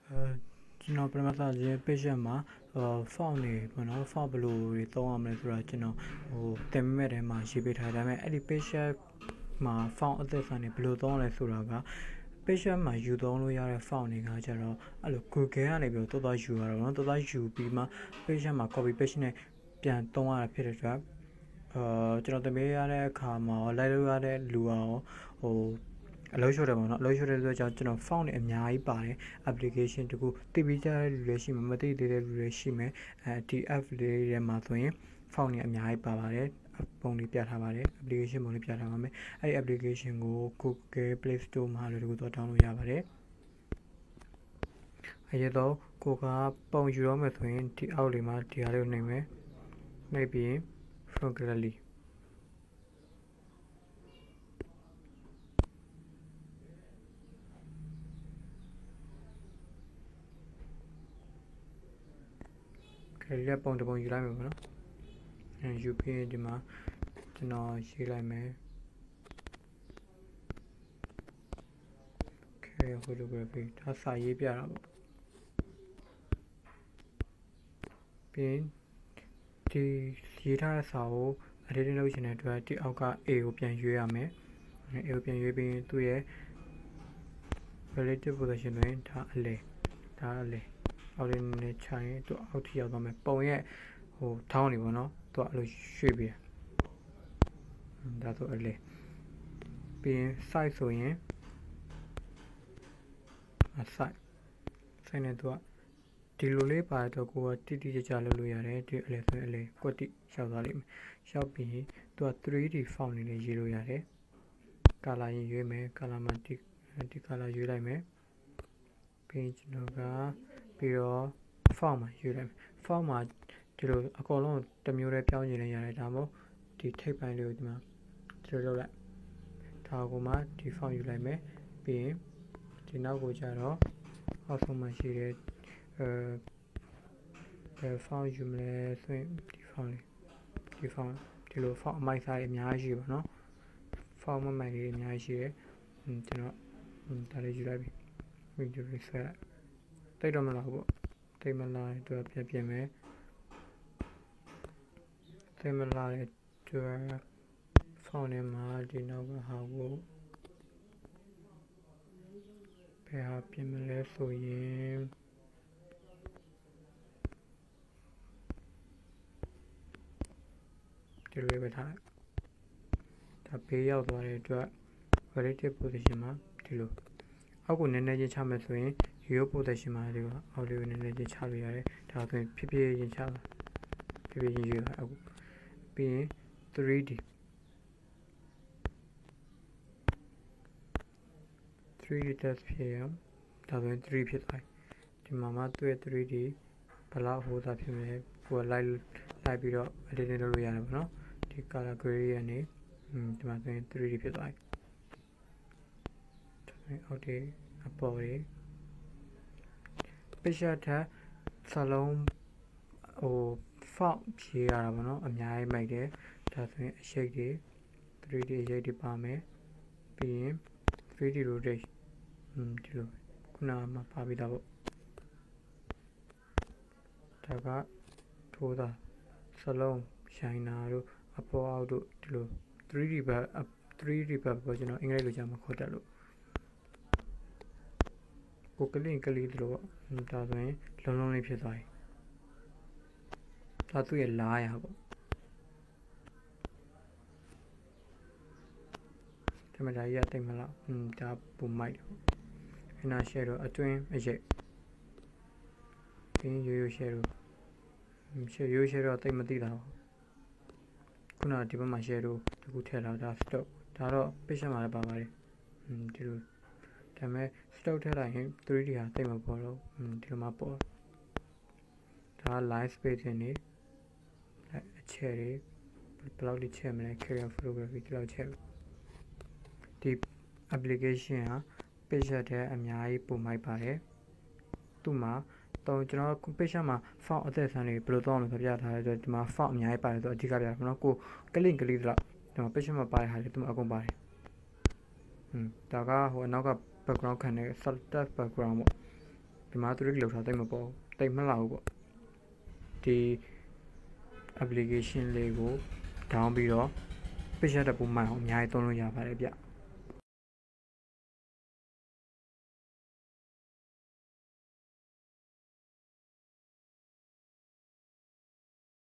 ကျွန်တော်ပထမဆုံးဒီ page မှာfont တွေပေါ့နော် font ဘယ်လိုတွေသုံးရမလဲဆိုတာကျွန်တော်သင်မဲ့ထဲမှာရေးပေးထားတယ်ဒါပေမဲ့အဲ့ဒီ page မှာ font အသစ်ဆိုင်တွေဘယ်လိုသုံးရလဲဆိုတာက page မှာယူသုံးလို့ရတဲ့ font တွေကကျတော့အဲ့လို Google ကနေပြီးတော့သွားယူရတော့နော်သွားယူပြီးမှ page မှာ copy paste နဲ့ပြန်သုံးရတာဖြစ်တဲ့အတွက်ကျွန်တော်သင်ပေးရတဲ့အခါမှာလိုက်လို့ရတဲ့လူအောင်အလုပ်ရှုပ်တယ်ပေါ့နော်အလုပ်ရှုပ်တဲ့အတွက်ကြောင့်ကျွန်တော် font တွေအများကြီးပါတယ် application တခုသိပြီးကြတဲ့လူတွေရှိမှမသိသေးတဲ့လူတွေရှိမယ်ဒီ app လေးတွေမှာဆိုရင် font တွေအများကြီးပါပါတယ်ပုံလေးပြထားပါတယ် application ပုံလေးပြထားပါမယ်အဲ့ဒီ application ကို Google Play Store မှာလည်းတခုတော့ download ရပါတယ်အဲ့တော့ကိုကပုံယူတော့မယ်ဆိုရင်ဒီအောက်လေးမှာဒီဟာလေးကိုနှိပ်မယ်နှိပ်ပြီး from gallery gallery ပုံတစ်ပုံယူလိုက်မယ်ပေါ့နော်ယူပြီးဒီမှာကျွန်တော်ရေးလိုက်မယ် photography ဒါစာရေးပြတာပေါ့ပြီးဒီရေးထားတဲ့စာကို editing လုပ်ချင်တဲ့အတွက်ဒီအောက်က A ကိုပြန်ရွေးရမယ် A ကိုပြန်ရွေးပြီးသူ့ရဲ့ relative position တွင်ဒါအလဲအောက်လေးနဲ့ခြိုင်သူအောက်ထိရောက်သွားမယ်ပုံရဲ့ထောင်းနေပေါ့နော်သူအဲ့လိုရွှေ့ပြီးဒါဆိုအလဲပြီးရင် size ဆိုရင်size နဲ့သူကဒီလိုလေးပါတော့ကိုကတိတိကျကျလုပ်လို့ရတယ်ဒီအလဲဆိုရင်အလဲကွက်တိရောက်သွားလိမ့်မယ်ရောက်ပြီးသူက 3D font နေနဲ့ရေးလို့ရတယ် color ရင်ရွေးမယ် color မှာဒီ color ရွေးလိုက်မယ်ပြီးကျွန်တော်ကပြီးတော့ font မှာရွေးလိုက်မယ် font မှာဒီလိုအကုန်လုံးတစ်မျိုးတည်းပြောင်းချင်နေရတယ်ဒါမှမဟုတ်ဒီထိပ်ပိုင်းလေးကိုဒီမှာဒီလိုလုပ်လိုက်ဒါကိုမှဒီ font ယူလိုက်မယ်ပြီးရင်ဒီနောက်ကိုကျတော့အောက်ဆုံးမှာရှိတဲ့ဘယ် font ယူမလဲဆိုရင်ဒီ font လေးဒီ font ဒီလို font အမိုက်စားတွေအများကြီးရှိပါနော် font မိုက်လေးအများကြီးရှိတယ်ကျွန်တော်ဒါလေးယူလိုက်ပြီဗီဒီယိုလေးဆွဲလိုက်တိတ်တော့မလာဘူးပေါ့တိတ်မလာတဲ့အတွက်ပြန်ပြင်မယ်တိတ်မလာတဲ့အတွက် font နဲ့မှာဒီနောက်ကဟာကိုဘယ်ဟာပြင်မလဲဆိုရင်ဒီလိုပဲထားဒါဘေးရောက်သွားတဲ့အတွက် relative position မှာဒီလိုအောက်ကိုနည်းနည်းချင်းချမယ်ဆိုရင် zero position မှာဒီကအောက်လေးကိုနည်းနည်းချင်းချလို့ရတယ်ဒါဆိုရင်ဖြည်းဖြည်းချင်းချတာဖြည်းဖြည်းချင်းရွေးတာအခုပြီးရင် 3D test ဖြစ်ရဒါဆိုရင်3ဖြစ်သွားဒီမှာမှသူ့ရဲ့ 3D ဘလောက်ဟိုသာဖြစ်မယ်ကိုယ်လိုက်ပြီးတော့ editing လုပ်လို့ရတယ်ပေါ့နော်ဒီ color gradient ကနေဒီမှာဆိုရင် 3D ဖြစ်သွားပြီအောက်ဒီအပေါ်လေး PicsArt ထက်စာလုံးfont ဖြည့်ရတာပေါ့နော်အများကြီးမိုက်တယ်ဒါဆိုရင်အရှိတ်တွေ 3D အရှိတ်တွေပါမယ်ပြီးရင် 3D rotate ဒီလိုခုနမှာပါပြီးသားပေါ့ဒါကထိုးတာစလုံးရှိုင်နာတို့အပေါ်အောက်တို့ဒီလို 3D ဘက်ပေါ့ကျွန်တော်အင်္ဂလိပ်လိုကြမှာခေါ်တတ်လို့ကိုကလင်းတို့ဒါဆိုရင်လုံးလေးဖြစ်သွားပြီဒါသူ့ရဲ့လားရပေါ့ဒီမှာဒါကြီးကတိတ်မလားဒါပုံမိုက်တယ်ခဏ share တော့အတွင်းအရေးပြီးရိုး share တော့တိတ်မသိတာခုနဒီဘက်မှာ share တော့တခုထည့်လာဒါ stock ဒါတော့ page မှာလည်းပါပါတယ်ဒီလိုဒါပေမဲ့ stock ထည့်လိုက်ရင် 3D ဟာတိတ်မပေါ်တော့ဒီလိုမှပေါ်ဒါ line spacing နေအချက်တွေဘယ်လောက်လိချက်မလဲ career photography ဒီလောက်ချက်ဒီ application ဟာ PicsArt ထဲအများကြီးပုံမိုက်ပါတယ်သူ့မှာကျွန်တော် PicsArt မှာ font အသက်ဆန်းတွေဘယ်လိုသုံးအောင်လဲပြထားတဲ့အတွက်ဒီမှာ font အများကြီးပါတယ်ဆိုတော့အဓိကပြတာပေါ့နော်ကိုကလင်းတော့ဒီမှာ PicsArt မှာပါတဲ့ဟာတွေသူ့မှာအကုန်ပါတယ်ဒါကဟိုနောက်က background ခံတဲ့ subtext background ပေါ့ ဒီမှာသူတို့လောက်ထားတိတ်မပေါ်တိတ်မလာဘူးပေါ့ဒီ application လေးကို down ပြီးတော့ PicsArt တပူမှန်အောင်အများကြီးသုံးလို့ရပါတယ်ဗျ